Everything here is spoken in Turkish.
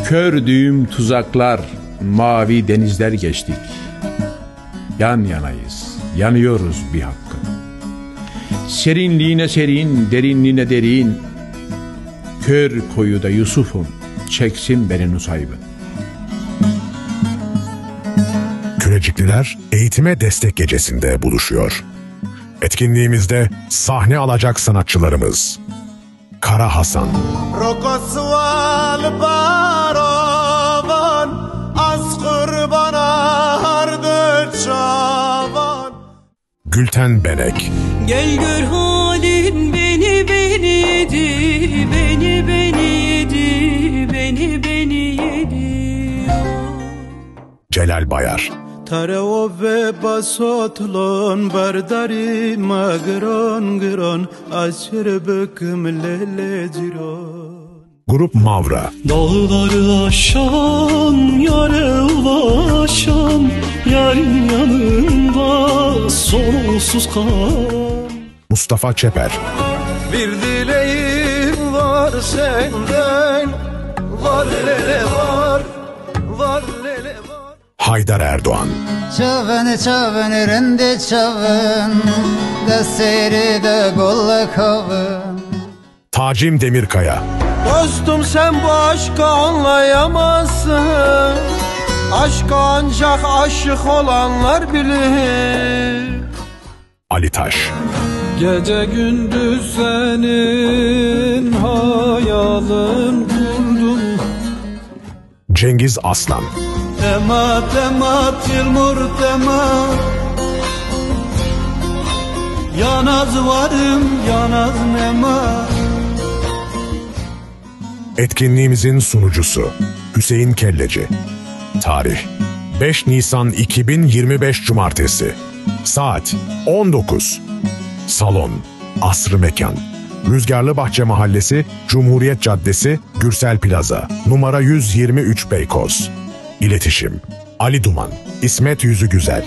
Kördüğüm tuzaklar, mavi denizler geçtik. Yan yanayız, yanıyoruz bir hakkın. Serinliğine serin, derinliğine derin. Kör koyuda Yusuf'um, çeksin beni Nusaybın. Kürecikliler eğitime destek gecesinde buluşuyor. Etkinliğimizde sahne alacak sanatçılarımız: Kara Hasan, Rokosval baravan, az kurbana hardı çavan. Gülten Benek, Gel gör halin beni yedi, beni yedi, beni yedi. Celal Bayar, Taro ve basotlon bardari magron gron, aşır büküm lele ciron. Grup Mavra, Dağları aşan, yare ulaşan, yarın yanında sonsuz kan. Mustafa Çeper, Bir dileğim var senden, var lele var, var lele var. Haydar Erdoğan, Çavın rendi çavın, da seyri de golla kavun. Tacim Demirkaya, Dostum sen bu aşkı anlayamazsın. Aşkı ancak aşık olanlar bilir. Ali Taş, Gece gündüz senin hayalın kurdum. Cengiz Aslan, Temat temat yılmur temat. Yanaz varım yanaz nemat. etkinliğimizin sunucusu Hüseyin Kelleci. Tarih 5 Nisan 2025 Cumartesi. Saat 19. Salon Asrı Mekan, Rüzgarlı Bahçe Mahallesi, Cumhuriyet Caddesi, Gürsel Plaza, numara 123 Beykoz. İletişim: Ali Duman, İsmet Yüzü Güzel.